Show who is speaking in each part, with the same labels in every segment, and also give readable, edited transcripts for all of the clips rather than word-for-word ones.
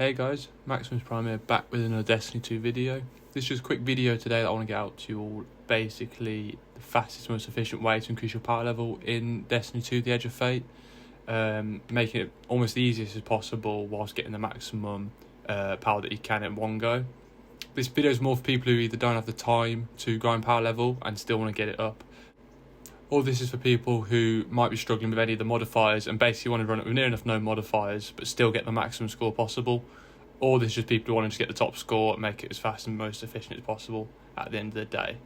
Speaker 1: Hey guys, Maximus Prime here, back with another Destiny 2 video. This is just a quick video today that I want to get out to you all. Basically, the fastest, most efficient way to increase your power level in Destiny 2 The Edge of Fate. Making it almost the easiest as possible whilst getting the maximum power that you can in one go. This video is more for people who either don't have the time to grind power level and still want to get it up. Or this is for people who might be struggling with any of the modifiers and basically want to run it with near enough no modifiers but still get the maximum score possible. Or this is just people who want to just get the top score and make it as fast and most efficient as possible at the end of the day.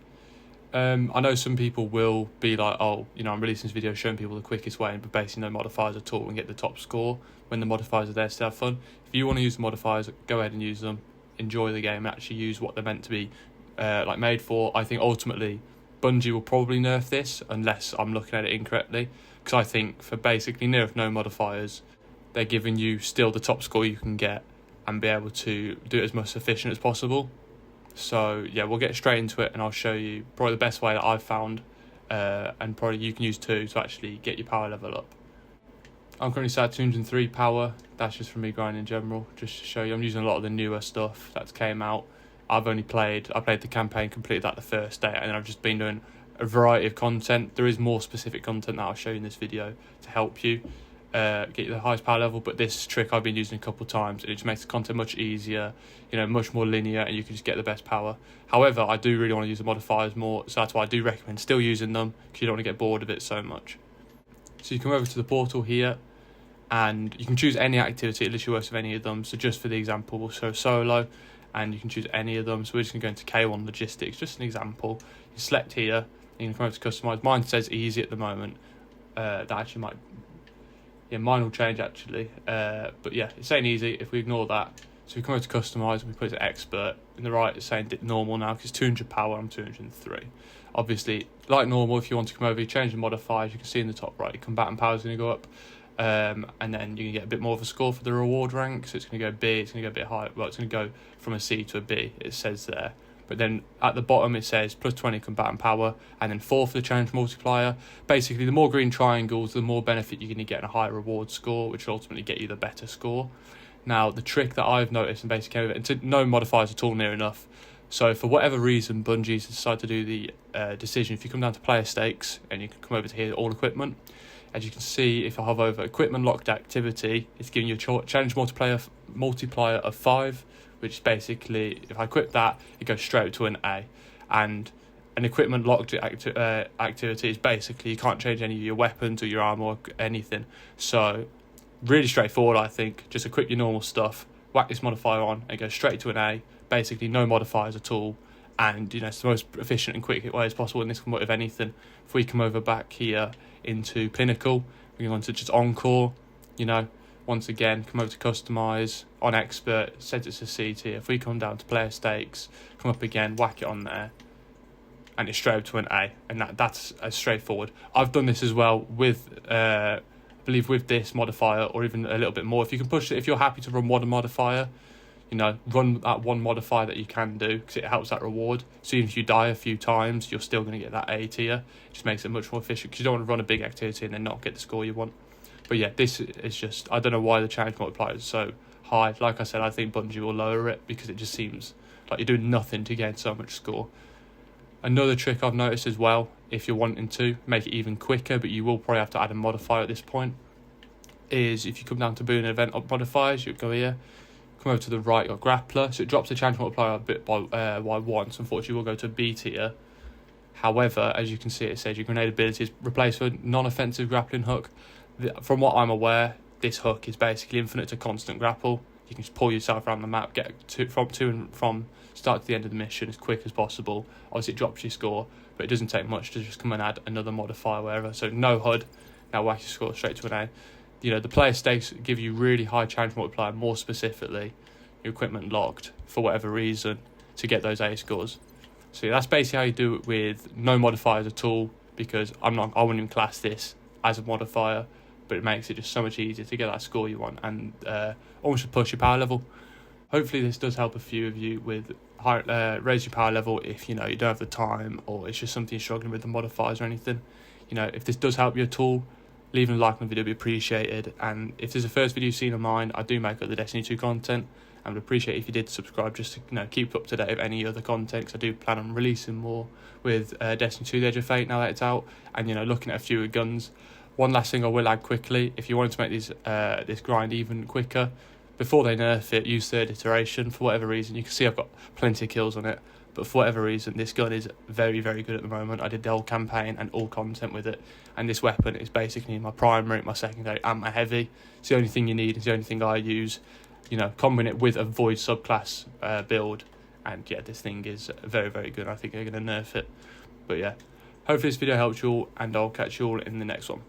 Speaker 1: I know some people will be like, oh, you know, I'm releasing this video showing people the quickest way and basically no modifiers at all and get the top score when the modifiers are there to have fun. If you want to use the modifiers, go ahead and use them. Enjoy the game and actually use what they're meant to be made for. I think ultimately Bungie will probably nerf this unless I'm looking at it incorrectly, because I think for basically near no modifiers, they're giving you still the top score you can get and be able to do it as much efficient as possible. So yeah, we'll get straight into it and I'll show you probably the best way that I've found and probably you can use too to actually get your power level up. I'm currently sat at 203 power. That's just from me grinding in general, just to show you. I'm using a lot of the newer stuff that's came out. I played the campaign, completed that the first day, and then I've just been doing a variety of content. There is more specific content that I'll show you in this video to help you get you the highest power level, but this trick I've been using a couple of times and it just makes the content much easier, you know, much more linear, and you can just get the best power. However, I do really want to use the modifiers more, so that's why I do recommend still using them, because you don't want to get bored of it so much. So you come over to the portal here and you can choose any activity. It literally works with any of them. So just for the example, we'll show solo, and you can choose any of them. So we're just going to go into K1 logistics, just an example. You select here, you can come over to customize. Mine says easy at the moment. That actually might, yeah, mine will change actually. But yeah, it's saying easy if we ignore that. So we come over to customize and we put it to expert. In the right, it's saying normal now because 200 power, I'm 203. Obviously, like normal, if you want to come over, you change the modifiers. You can see in the top right, your combatant power is going to go up. And then you can get a bit more of a score for the reward rank. So it's going to go B, it's going to go a bit higher. Well, it's going to go from a C to a B, it says there. But then at the bottom it says plus 20 combatant power, and then 4 for the challenge multiplier. Basically, the more green triangles, the more benefit you're going to get in a higher reward score, which will ultimately get you the better score. Now, the trick that I've noticed and basically came with it, no modifiers at all near enough. So for whatever reason, Bungie's decided to do the decision. If you come down to player stakes and you can come over to here, all equipment. As you can see, if I hover over equipment locked activity, it's giving you a challenge multiplier of 5, which basically, if I equip that, it goes straight to an A. And an equipment locked activity is basically you can't change any of your weapons or your armor or anything. So really straightforward, I think. Just equip your normal stuff, whack this modifier on, and go straight to an A. Basically, no modifiers at all. And you know, it's the most efficient and quick way as possible, and this can work with anything. If we come over back here into Pinnacle, we can go on to just Encore, you know, once again, come over to Customize, on Expert, set it to C tier. If we come down to Player Stakes, come up again, whack it on there, and it's straight up to an A, and that's as straightforward. I've done this as well with, I believe with this modifier, or even a little bit more. If you can push it, if you're happy to run one modifier, you know, run that one modifier that you can do, because it helps that reward. So even if you die a few times, you're still going to get that A tier. It just makes it much more efficient, because you don't want to run a big activity and then not get the score you want. But yeah, this is just, I don't know why the challenge multiplier is so high. Like I said, I think Bungie will lower it, because it just seems like you're doing nothing to gain so much score. Another trick I've noticed as well, if you're wanting to make it even quicker, but you will probably have to add a modifier at this point, is if you come down to Boon Event modifiers, you go here, come over to the right, your grappler, so it drops the challenge multiplier a bit by 1, so unfortunately we'll go to B tier. However, as you can see, it says your grenade ability is replaced with non-offensive grappling hook. From what I'm aware, this hook is basically infinite to constant grapple. You can just pull yourself around the map, get from start to the end of the mission as quick as possible. Obviously it drops your score, but it doesn't take much to just come and add another modifier wherever. So no HUD, now whack your score straight to an A. You know, the player stakes give you really high challenge multiplier, more specifically your equipment locked for whatever reason to get those A scores. So yeah, that's basically how you do it with no modifiers at all, because I wouldn't even class this as a modifier, but it makes it just so much easier to get that score you want and almost push your power level. Hopefully this does help a few of you with raise your power level if you know you don't have the time, or it's just something you're struggling with the modifiers or anything. You know, if this does help you at all, leaving a like on the video would be appreciated. And if there's a first video you've seen of mine, I do make up the Destiny 2 content. I would appreciate if you did subscribe, just to keep up to date with any other content, because I do plan on releasing more with Destiny 2 The Edge of Fate now that it's out, and looking at a few guns. One last thing I will add quickly: if you wanted to make this grind even quicker, before they nerf it, use third iteration. For whatever reason, you can see I've got plenty of kills on it, but for whatever reason, this gun is very, very good at the moment. I did the whole campaign and all content with it, and this weapon is basically my primary, my secondary, and my heavy. It's the only thing you need. It's the only thing I use. Combine it with a Void subclass build, and yeah, this thing is very, very good. I think they're going to nerf it. But yeah, hopefully this video helps you all, and I'll catch you all in the next one.